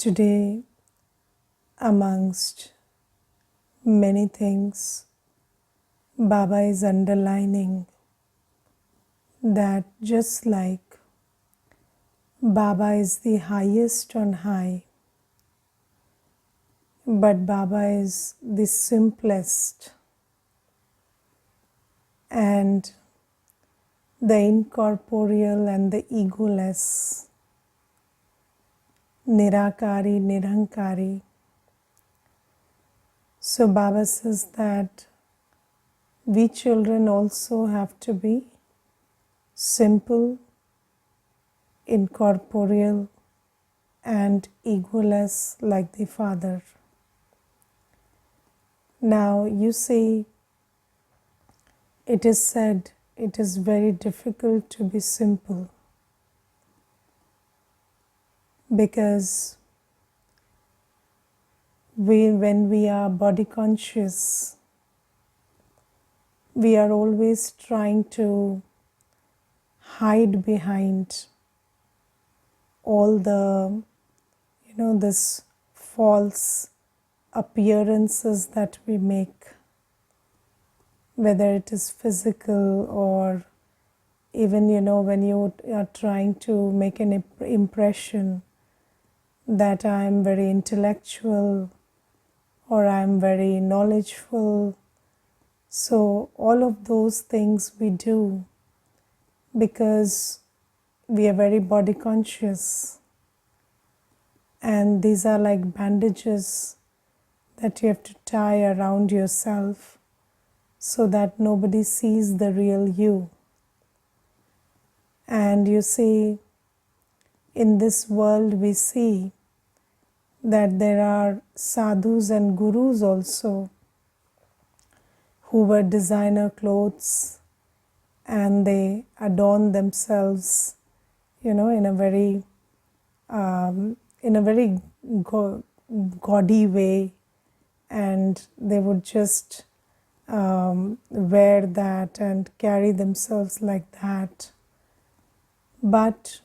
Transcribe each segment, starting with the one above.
Today, amongst many things, Baba is underlining that just like Baba is the highest on high, but Baba is the simplest and the incorporeal and the egoless, Nirakari, Nirankari. So Baba says that we children also have to be simple, incorporeal, and egoless like the Father. Now you see, it is said it is very difficult to be simple because when we are body conscious, we are always trying to hide behind all the, this false appearances that we make, whether it is physical or even, when you are trying to make an impression that I am very intellectual or I am very knowledgeful. So all of those things we do because we are very body conscious, and these are like bandages that you have to tie around yourself so that nobody sees the real you. And you see, in this world we see that there are sadhus and gurus also who wear designer clothes and they adorn themselves, in a very gaudy way, and they would just wear that and carry themselves like that. But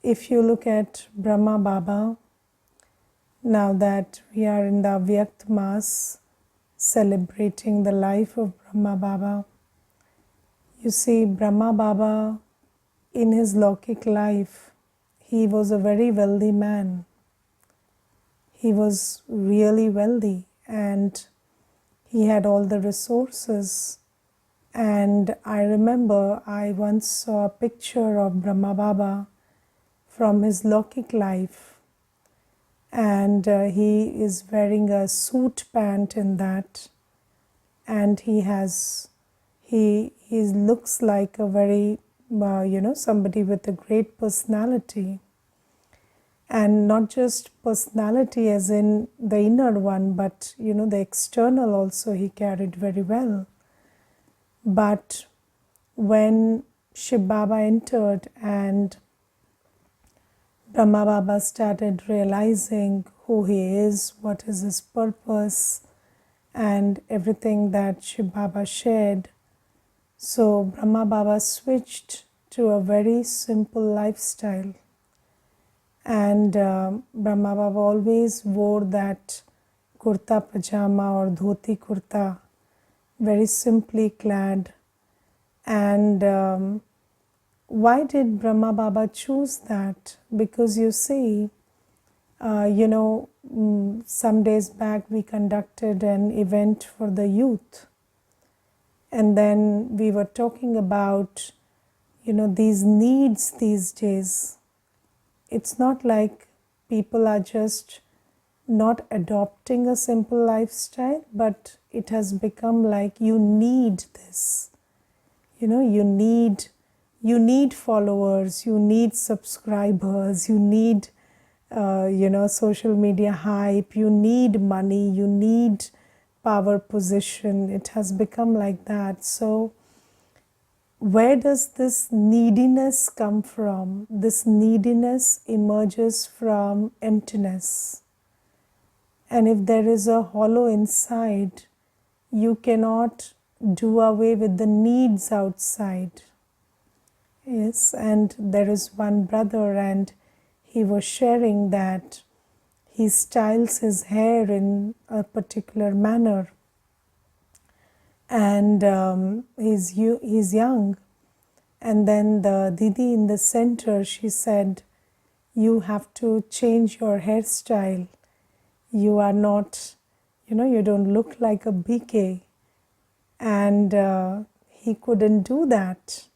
if you look at Brahma Baba, now that we are in the Avyakt Mass celebrating the life of Brahma Baba, you see, Brahma Baba in his Lokik life, he was a very wealthy man. He was really wealthy and he had all the resources. And I remember I once saw a picture of Brahma Baba from his Lokik life, and he is wearing a suit pant in that, and he looks like a very somebody with a great personality, and not just personality as in the inner one, but the external also he carried very well. But when Shiv Baba entered and Brahma Baba started realizing who he is, what is his purpose, and everything that Shiv Baba shared, so Brahma Baba switched to a very simple lifestyle. And Brahma Baba always wore that kurta pajama or dhoti kurta, very simply clad. And why did Brahma Baba choose that? Because you see, some days back we conducted an event for the youth, and then we were talking about these needs these days. It's not like people are just not adopting a simple lifestyle, but it has become like you need this. You need followers, you need subscribers, you need social media hype, you need money, you need power position. It has become like that. So where does this neediness come from? This neediness emerges from emptiness. And if there is a hollow inside, you cannot do away with the needs outside. Yes, and there is one brother and he was sharing that he styles his hair in a particular manner, and he's young. And then the Didi in the center, she said, you have to change your hairstyle. You are not, you don't look like a BK. And he couldn't do that.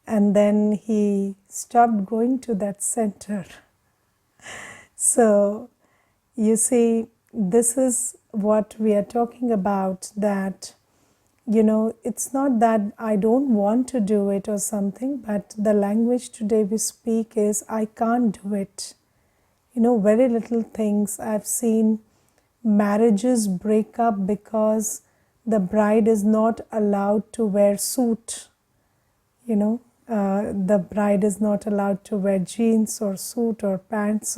And then he stopped going to that center. So, you see, this is what we are talking about, that it's not that I don't want to do it or something, but the language today we speak is I can't do it. Very little things. I've seen marriages break up because the bride is not allowed to wear suit. The bride is not allowed to wear jeans or suit or pants,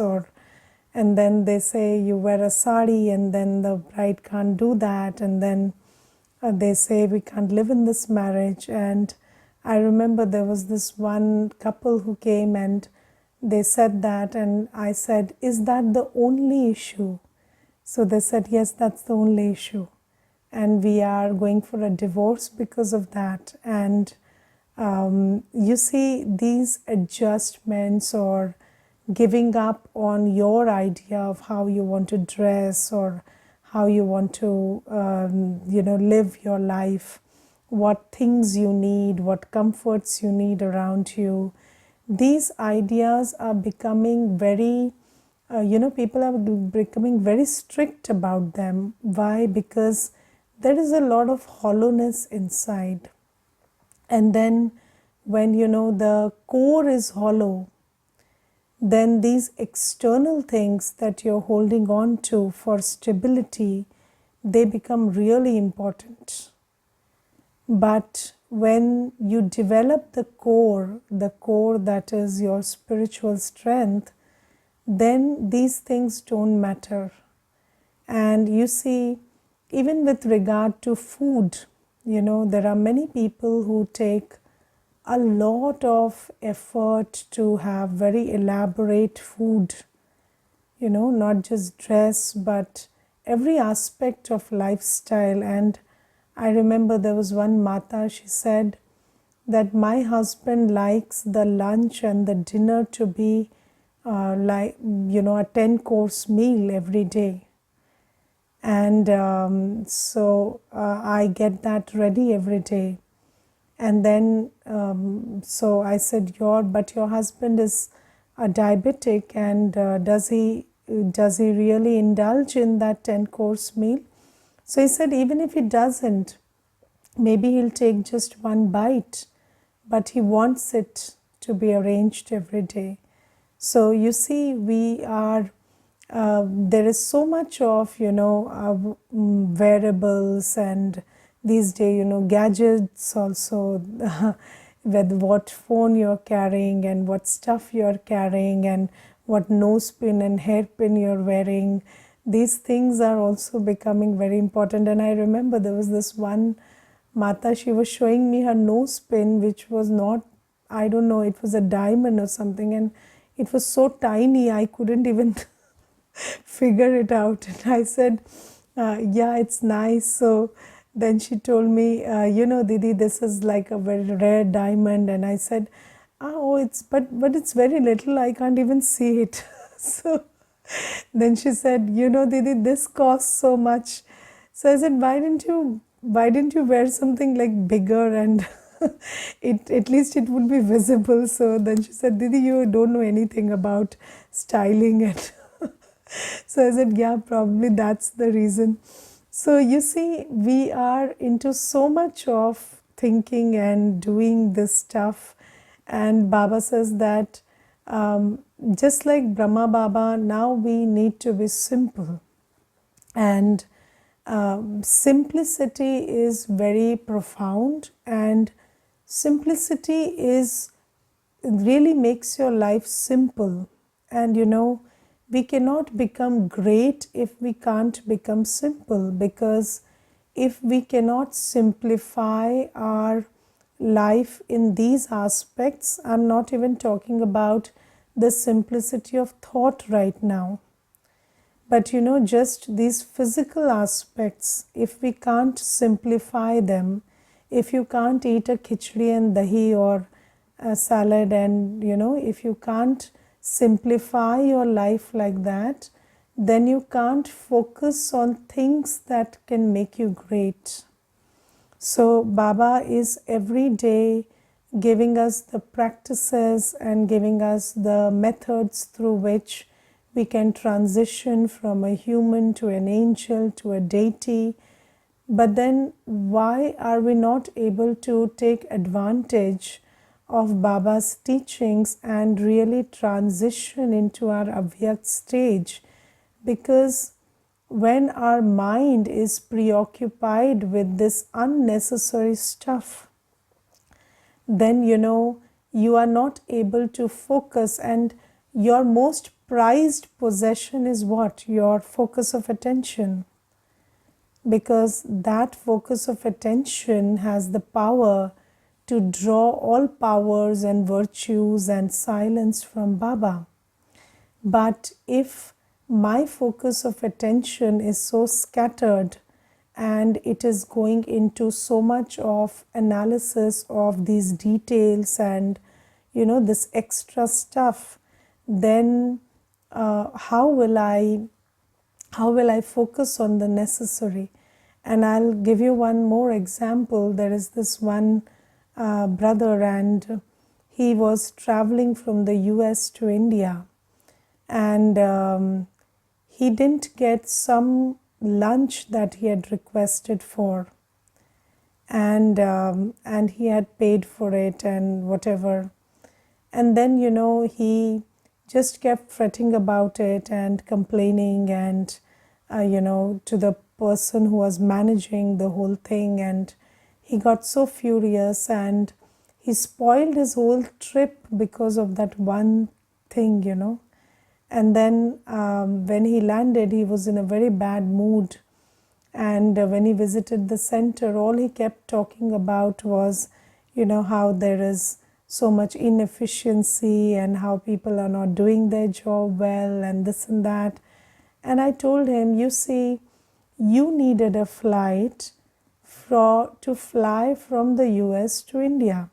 and then they say you wear a sari, and then the bride can't do that, and then they say we can't live in this marriage. And I remember there was this one couple who came and they said that, and I said, is that the only issue? So they said, yes, that's the only issue, and we are going for a divorce because of that. And you see, these adjustments or giving up on your idea of how you want to dress or how you want to live your life, what things you need, what comforts you need around you, these ideas are becoming very people are becoming very strict about them. Why? Because there is a lot of hollowness inside. And then when the core is hollow, then these external things that you're holding on to for stability, they become really important. But when you develop the core that is your spiritual strength, then these things don't matter. And you see, even with regard to food, there are many people who take a lot of effort to have very elaborate food, not just dress, but every aspect of lifestyle. And I remember there was one Mata, she said that my husband likes the lunch and the dinner to be a 10-course meal every day. And so I get that ready every day. And then, so I said, but your husband is a diabetic, and does he really indulge in that 10-course meal? So he said, even if he doesn't, maybe he'll take just one bite, but he wants it to be arranged every day. So you see, we are, there is so much of, wearables, and these days, gadgets also, with what phone you're carrying and what stuff you're carrying and what nose pin and hairpin you're wearing. These things are also becoming very important. And I remember there was this one Mata, she was showing me her nose pin, which was not, I don't know, it was a diamond or something, and it was so tiny I couldn't even figure it out. And I said, yeah, it's nice. So then she told me, Didi, this is like a very rare diamond. And I said, oh, but it's very little, I can't even see it. So then she said, Didi, this costs so much. So I said, why didn't you wear something like bigger, and at least it would be visible? So then she said, Didi, you don't know anything about styling it. So I said, yeah, probably that's the reason. So you see, we are into so much of thinking and doing this stuff. And Baba says that just like Brahma Baba, now we need to be simple. And simplicity is very profound, and simplicity is really makes your life simple. And we cannot become great if we can't become simple, because if we cannot simplify our life in these aspects, I'm not even talking about the simplicity of thought right now. But just these physical aspects, if we can't simplify them, if you can't eat a khichdi and dahi or a salad, and if you can't simplify your life like that, then you can't focus on things that can make you great. So Baba is every day giving us the practices and giving us the methods through which we can transition from a human to an angel to a deity. But then why are we not able to take advantage of Baba's teachings and really transition into our Avyakt stage? Because when our mind is preoccupied with this unnecessary stuff, then you are not able to focus, and your most prized possession is what? Your focus of attention. Because that focus of attention has the power to draw all powers and virtues and silence from Baba. But if my focus of attention is so scattered and it is going into so much of analysis of these details and this extra stuff, then how will I focus on the necessary? And I'll give you one more example. There is this one brother, and he was traveling from the US to India, and he didn't get some lunch that he had requested for, and he had paid for it and whatever. And then he just kept fretting about it and complaining, and to the person who was managing the whole thing, and he got so furious and he spoiled his whole trip because of that one thing. And then when he landed, he was in a very bad mood, and when he visited the center, all he kept talking about was how there is so much inefficiency and how people are not doing their job well and this and that. And I told him, you see, you needed a flight to fly from the US to India,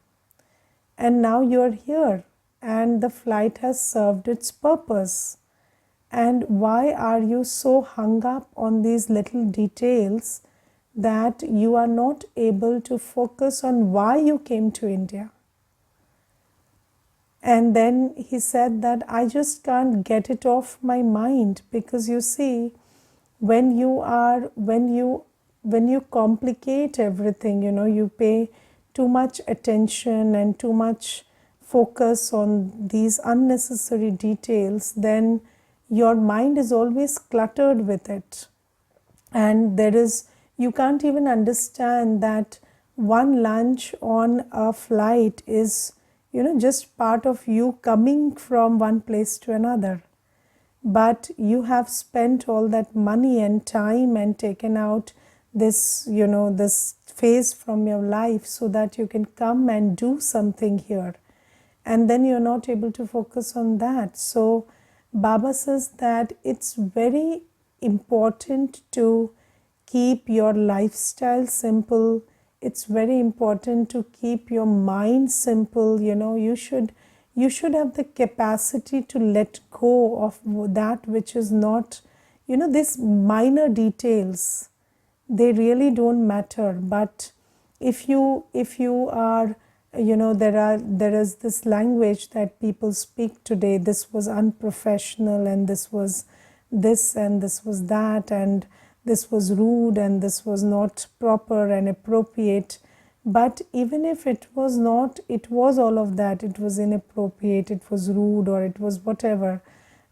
and now you're here and the flight has served its purpose. And why are you so hung up on these little details that you are not able to focus on why you came to India? And then he said that I just can't get it off my mind, because you see, when you complicate everything, you pay too much attention and too much focus on these unnecessary details, then your mind is always cluttered with it. And you can't even understand that one lunch on a flight is just part of you coming from one place to another. But you have spent all that money and time and taken out this this phase from your life so that you can come and do something here, and then you're not able to focus on that. So Baba says that it's very important to keep your lifestyle simple. It's very important to keep your mind simple. You should have the capacity to let go of that which is not, these minor details, they really don't matter. But if you are, there is this language that people speak today, this was unprofessional, and this was this, and this was that, and this was rude, and this was not proper and appropriate. But even if it was not, it was all of that. It was inappropriate, it was rude, or it was whatever.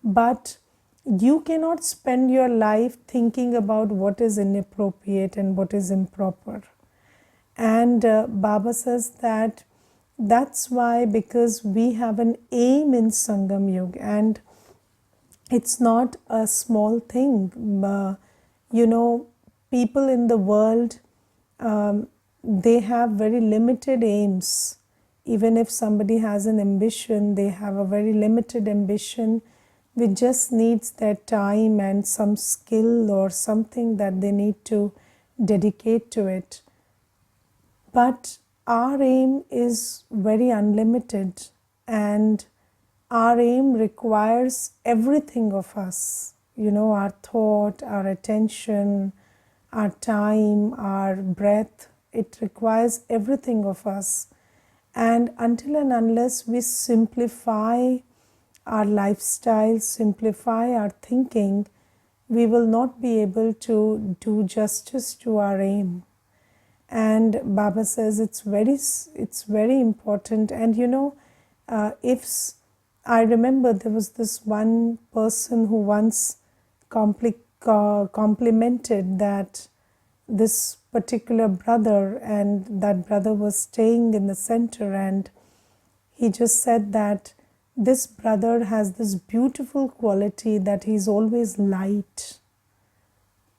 But you cannot spend your life thinking about what is inappropriate and what is improper. And Baba says that that's why, because we have an aim in Sangam Yuga, and it's not a small thing. People in the world, they have very limited aims even if somebody has an ambition, they have a very limited ambition which just needs their time and some skill or something that they need to dedicate to it. But our aim is very unlimited, and our aim requires everything of us. Our thought, our attention, our time, our breath. It requires everything of us. And until and unless we simplify our lifestyle, simplify our thinking, we will not be able to do justice to our aim. And Baba says it's very important. And if I remember, there was this one person who once complimented that this particular brother, and that brother was staying in the center, and he just said that this brother has this beautiful quality that he's always light.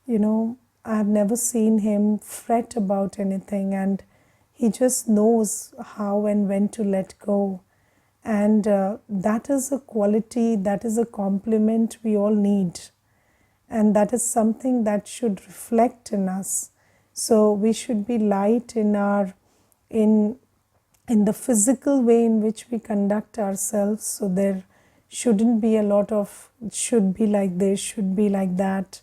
I have never seen him fret about anything, and he just knows how and when to let go. And that is a quality, that is a compliment we all need. And that is something that should reflect in us. So we should be light in the physical way in which we conduct ourselves. So there shouldn't be a lot of should be like this, should be like that,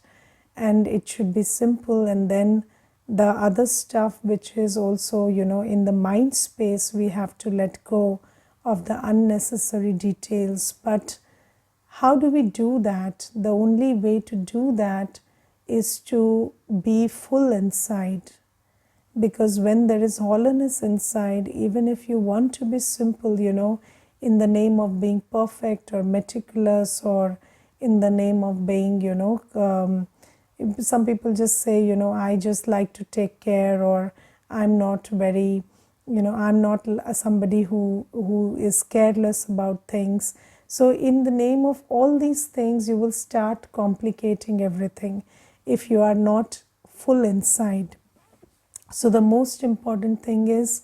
and it should be simple. And then the other stuff which is also in the mind space, we have to let go of the unnecessary details. But how do we do that? The only way to do that is to be full inside. Because when there is hollowness inside, even if you want to be simple, in the name of being perfect or meticulous, or in the name of being, some people just say, I just like to take care, or I'm not very, I'm not somebody who is careless about things. So in the name of all these things, you will start complicating everything if you are not full inside. So the most important thing is,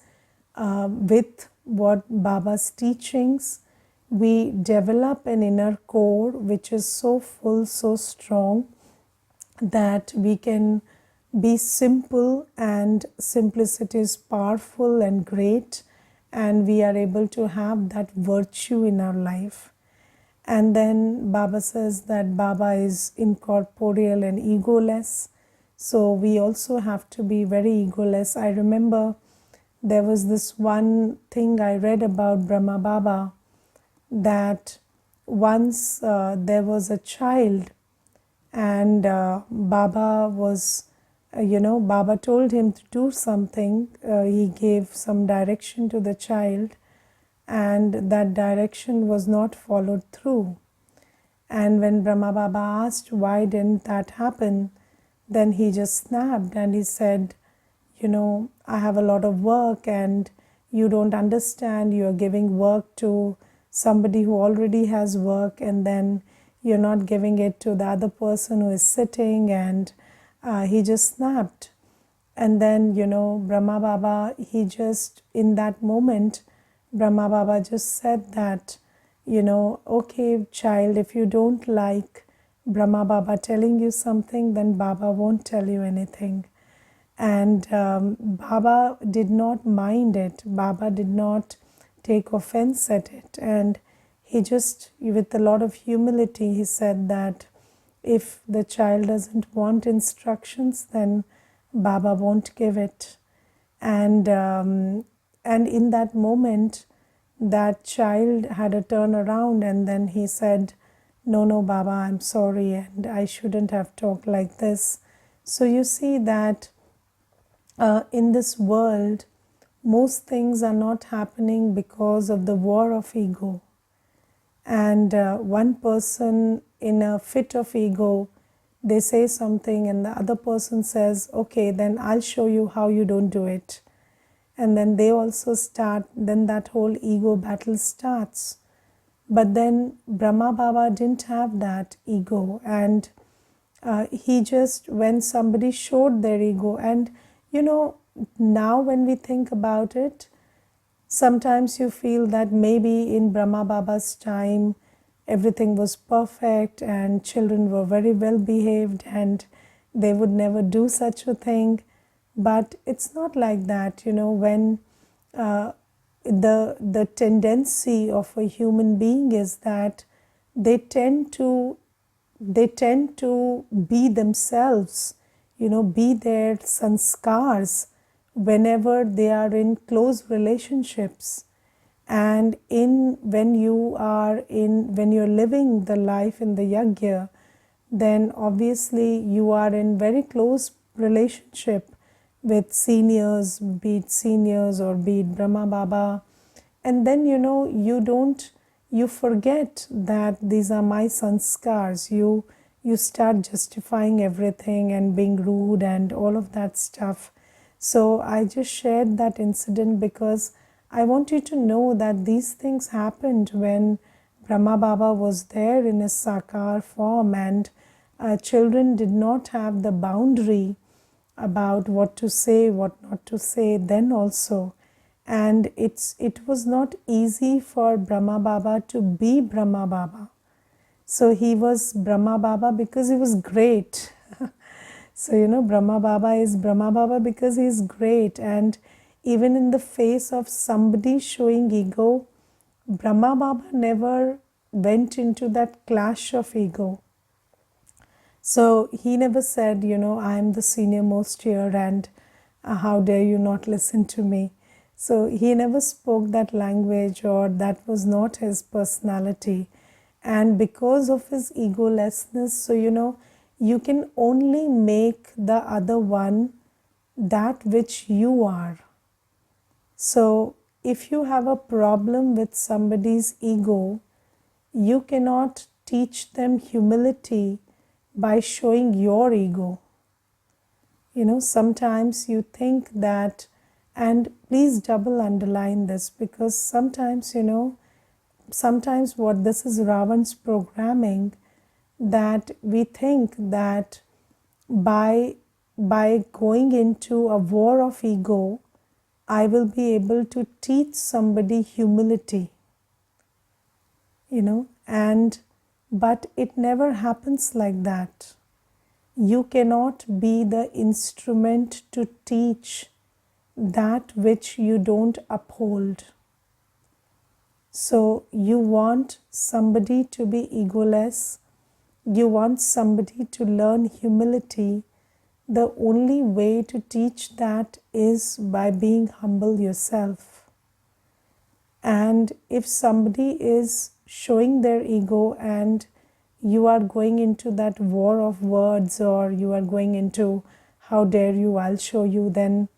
with what Baba's teachings, we develop an inner core which is so full, so strong, that we can be simple, and simplicity is powerful and great, and we are able to have that virtue in our life. And then Baba says that Baba is incorporeal and egoless. So we also have to be very egoless. I remember there was this one thing I read about Brahma Baba, that once there was a child, and Baba was, Baba told him to do something. He gave some direction to the child, and that direction was not followed through. And when Brahma Baba asked why didn't that happen, then he just snapped and he said, I have a lot of work, and you don't understand. You're giving work to somebody who already has work, and then you're not giving it to the other person who is sitting. And he just snapped. And then, Brahma Baba, he just, in that moment, Brahma Baba just said that, okay, child, if you don't like Brahma Baba telling you something, then Baba won't tell you anything. And Baba did not mind it. Baba did not take offense at it. And he just, with a lot of humility, he said that if the child doesn't want instructions, then Baba won't give it. And in that moment, that child had a turn around, and then he said, no, Baba, I'm sorry, and I shouldn't have talked like this. So you see that in this world, most things are not happening because of the war of ego. And one person in a fit of ego, they say something, and the other person says, okay, then I'll show you how you don't do it. And then they also start, then that whole ego battle starts. But then Brahma Baba didn't have that ego, and he just, when somebody showed their ego, and now when we think about it, Sometimes you feel that maybe in Brahma Baba's time everything was perfect and children were very well behaved and they would never do such a thing. But it's not like that, when uh, the tendency of a human being is that they tend to be themselves, be their sanskars whenever they are in close relationships. And in when you're living the life in the yagya, then obviously you are in very close relationship with seniors, be it seniors or be it Brahma Baba. And then you forget that these are my sanskars. You start justifying everything and being rude and all of that stuff. So I just shared that incident because I want you to know that these things happened when Brahma Baba was there in his sakar form, and children did not have the boundary about what to say, what not to say then also. And it was not easy for Brahma Baba to be Brahma Baba. So he was Brahma Baba because he was great. So, Brahma Baba is Brahma Baba because he is great. And even in the face of somebody showing ego, Brahma Baba never went into that clash of ego. So he never said, I am the senior most here and how dare you not listen to me. So he never spoke that language, or that was not his personality. And because of his egolessness, so you can only make the other one that which you are. So if you have a problem with somebody's ego, you cannot teach them humility by showing your ego. Sometimes you think that, and please double underline this, because sometimes, sometimes what this is Ravan's programming, that we think that by going into a war of ego, I will be able to teach somebody humility, and but it never happens like that. You cannot be the instrument to teach that which you don't uphold. So you want somebody to be egoless, you want somebody to learn humility. The only way to teach that is by being humble yourself. And if somebody is showing their ego and you are going into that war of words, or you are going into how dare you, I'll show you, then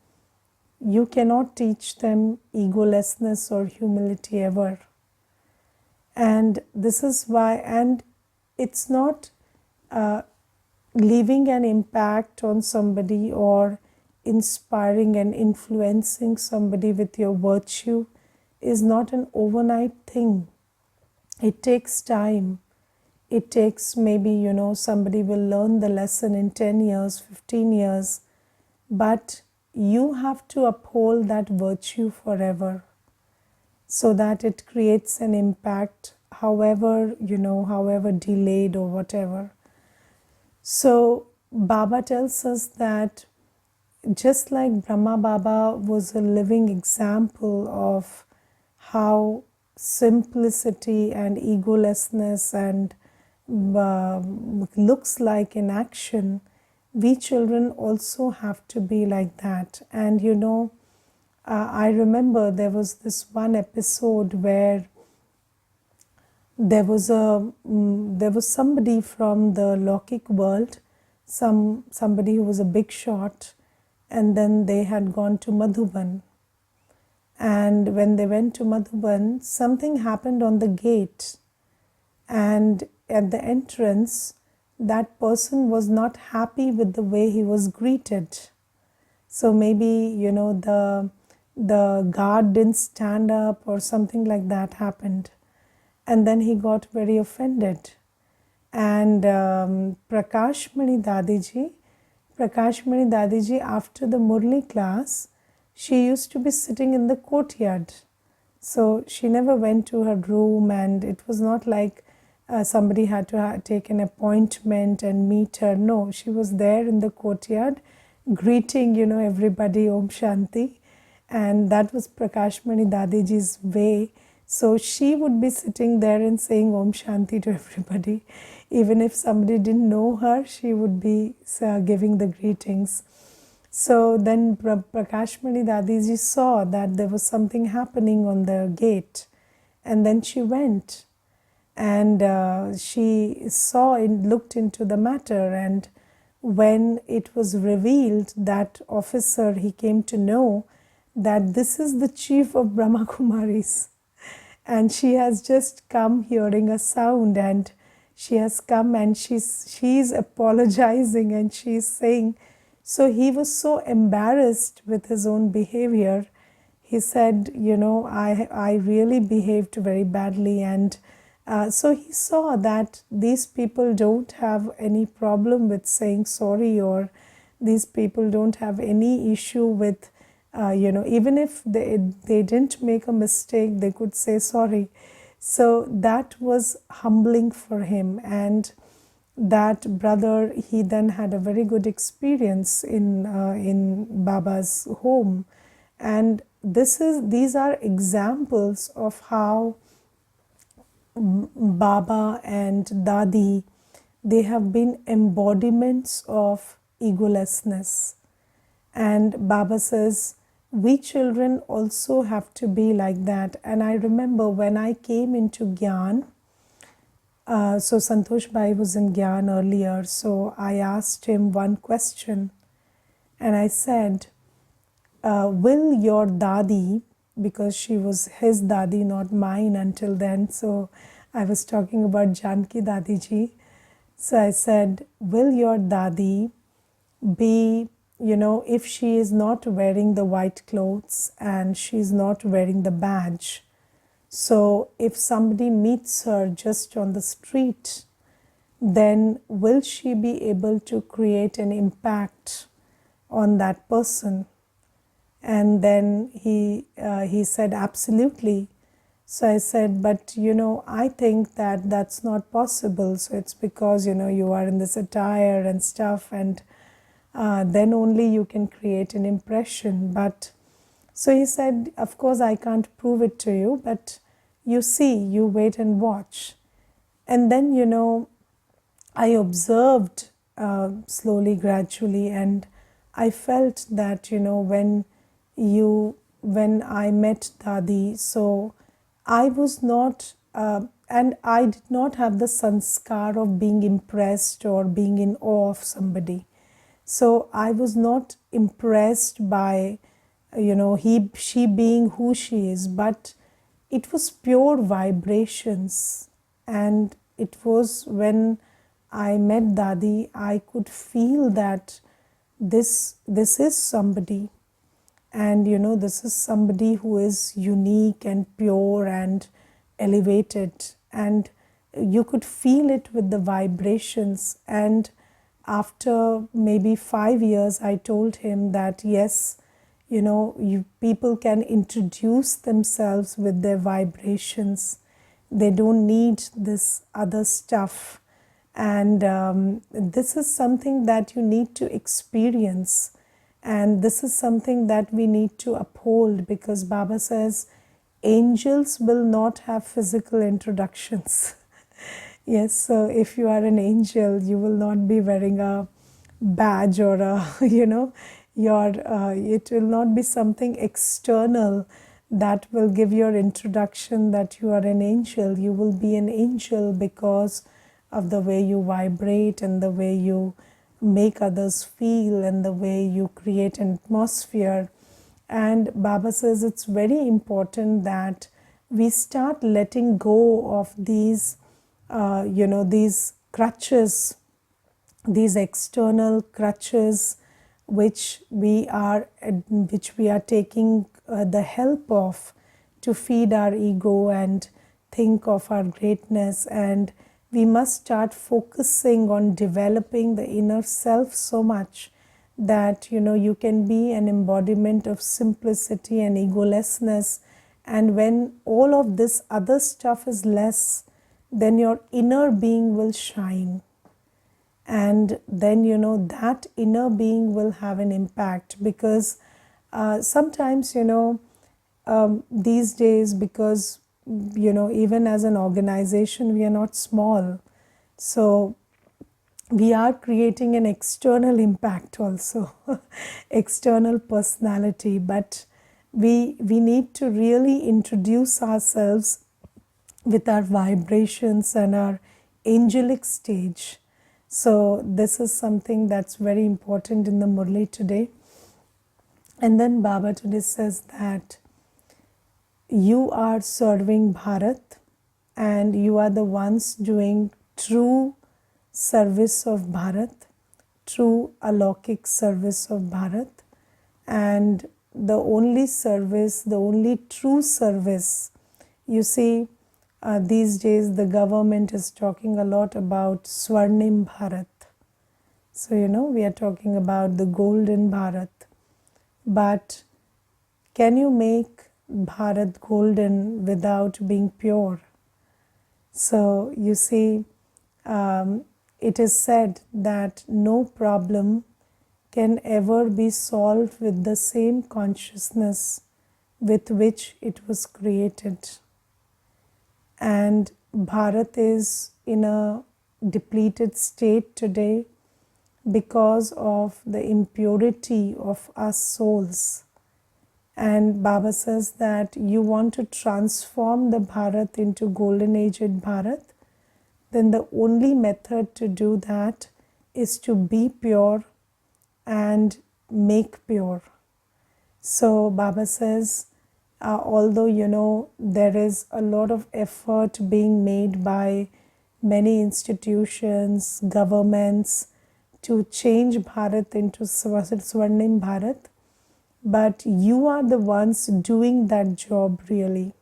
you cannot teach them egolessness or humility ever. And this is why, and it's not leaving an impact on somebody or inspiring and influencing somebody with your virtue is not an overnight thing. It takes time. It takes maybe, somebody will learn the lesson in 10 years, 15 years, but you have to uphold that virtue forever so that it creates an impact, however, however delayed or whatever. So Baba tells us that just like Brahma Baba was a living example of how simplicity and egolessness and looks like in action, we children also have to be like that. And I remember there was this one episode where there was somebody from the Lokik world, somebody who was a big shot, and then they had gone to Madhuban. And when they went to Madhuban, something happened on the gate, and at the entrance, that person was not happy with the way he was greeted. So maybe the guard didn't stand up or something like that happened, and then he got very offended. And Prakashmani Dadiji, after the Murli class, she used to be sitting in the courtyard. So she never went to her room, and it was not like somebody had to take an appointment and meet her. No, she was there in the courtyard greeting, everybody, Om Shanti. And that was Prakashmani Dadiji's way. So she would be sitting there and saying Om Shanti to everybody. Even if somebody didn't know her, she would be giving the greetings. So then Prakashmani Dadiji saw that there was something happening on the gate, and then she went and she saw and looked into the matter. And when it was revealed, that officer, he came to know that this is the chief of Brahma Kumaris, and she has just come hearing a sound, and she has come and she's apologizing, and she's saying, so he was so embarrassed with his own behavior. He said, I really behaved very badly. And so he saw that these people don't have any problem with saying sorry, or these people don't have any issue with, even if they didn't make a mistake, they could say sorry. So that was humbling for him. And that brother, he then had a very good experience in Baba's home. And these are examples of how Baba and Dadi, they have been embodiments of egolessness. And Baba says, we children also have to be like that. And I remember when I came into Gyan, so Santosh Bhai was in Gyan earlier, so I asked him one question, and I said, will your Dadi, because she was his Dadi, not mine until then, so I was talking about Janki Dadiji. So I said, will your Dadi be, if she is not wearing the white clothes and she's not wearing the badge, so if somebody meets her just on the street, then will she be able to create an impact on that person? And then he said, absolutely. So I said, but I think that that's not possible. So it's because you are in this attire and stuff, and then only you can create an impression. But so he said, of course I can't prove it to you, but you see, you wait and watch. And then I observed slowly, gradually, and I felt that when I met Dadi, so I was not and I did not have the sanskar of being impressed or being in awe of somebody. So I was not impressed by she being who she is, but it was pure vibrations. And it was when I met Dadi, I could feel that this is somebody, and this is somebody who is unique and pure and elevated, and you could feel it with the vibrations. And after maybe 5 years, I told him that yes, people can introduce themselves with their vibrations. They don't need this other stuff. And this is something that you need to experience. And this is something that we need to uphold, because Baba says angels will not have physical introductions. Yes, so if you are an angel, you will not be wearing a badge or a, it will not be something external that will give your introduction that you are an angel. You will be an angel because of the way you vibrate and the way you make others feel and the way you create an atmosphere. And Baba says it's very important that we start letting go of these these crutches, these external crutches which we are taking the help of to feed our ego and think of our greatness. And we must start focusing on developing the inner self so much that you can be an embodiment of simplicity and egolessness, And when all of this other stuff is less, then your inner being will shine. And then, that inner being will have an impact, because sometimes, these days, because, even as an organization, we are not small. So we are creating an external impact also, external personality, but we need to really introduce ourselves with our vibrations and our angelic stage. So this is something that's very important in the Murli today. And then Baba today says that you are serving Bharat and you are the ones doing true service of Bharat, true alokik service of Bharat. And the only service, the only true service, you see, these days the government is talking a lot about Swarnim Bharat. So, we are talking about the golden Bharat. But can you make Bharat golden without being pure? So, you see, it is said that no problem can ever be solved with the same consciousness with which it was created. And Bharat is in a depleted state today because of the impurity of us souls. And Baba says that you want to transform the Bharat into golden aged Bharat, then the only method to do that is to be pure and make pure. So Baba says, although there is a lot of effort being made by many institutions, governments to change Bharat into Swarnim Bharat, but you are the ones doing that job really,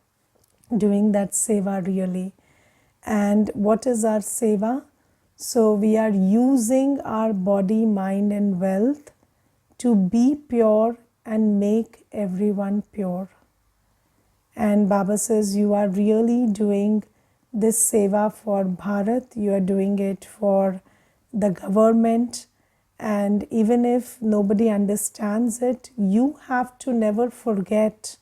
doing that seva really. And what is our seva? So we are using our body, mind and wealth to be pure and make everyone pure. And Baba says you are really doing this seva for Bharat, you are doing it for the government, and even if nobody understands it, you have to never forget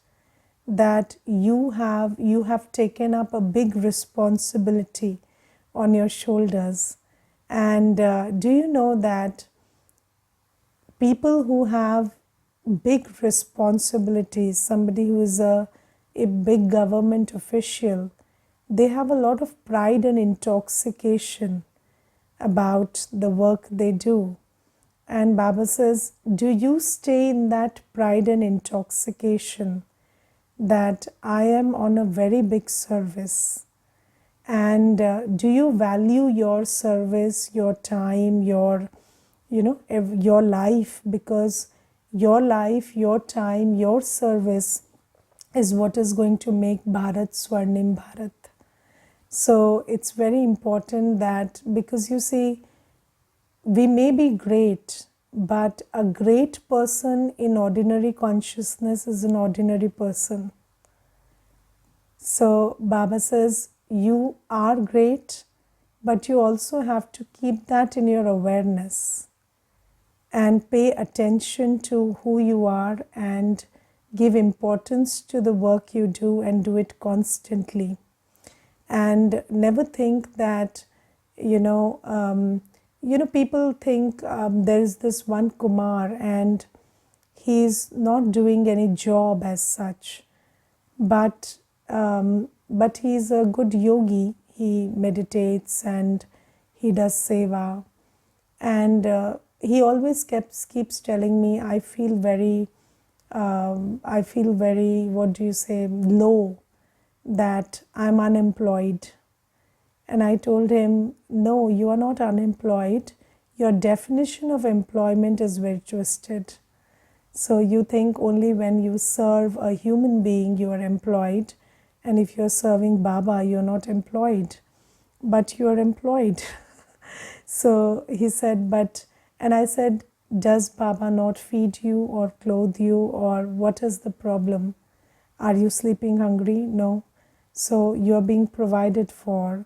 that you have taken up a big responsibility on your shoulders. And do you know that people who have big responsibilities, somebody who is a big government official, they have a lot of pride and intoxication about the work they do. And Baba says, do you stay in that pride and intoxication that I am on a very big service? And do you value your service, your time, your life? Because your life, your time, your service is what is going to make Bharat Swarnim Bharat. So it's very important that, because you see, we may be great, but a great person in ordinary consciousness is an ordinary person. So Baba says you are great, but you also have to keep that in your awareness and pay attention to who you are and give importance to the work you do and do it constantly. And never think that, people think there is this one Kumar and he's not doing any job as such, but he's a good yogi. He meditates and he does seva, and he always keeps telling me, I feel very low, that I'm unemployed. And I told him, no, you are not unemployed. Your definition of employment is very twisted. So you think only when you serve a human being you are employed, and if you're serving Baba you're not employed, but you're employed. So he said, and I said, does Baba not feed you or clothe you, or what is the problem? Are you sleeping hungry? No. So you're being provided for,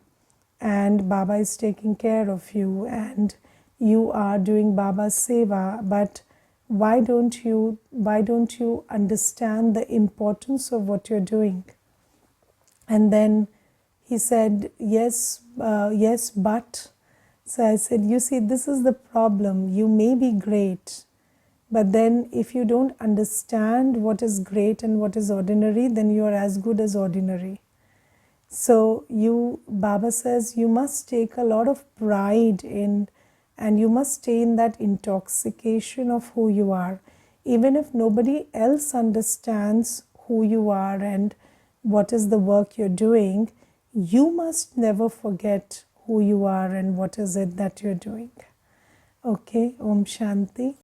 and Baba is taking care of you, and you are doing Baba's seva. But why don't you understand the importance of what you're doing? And then he said, yes, but. So I said, you see, this is the problem. You may be great, but then if you don't understand what is great and what is ordinary, then you are as good as ordinary. So Baba says, you must take a lot of pride in, and you must stay in that intoxication of who you are. Even if nobody else understands who you are and what is the work you're doing, you must never forget who you are and what is it that you're doing. Okay, Om Shanti.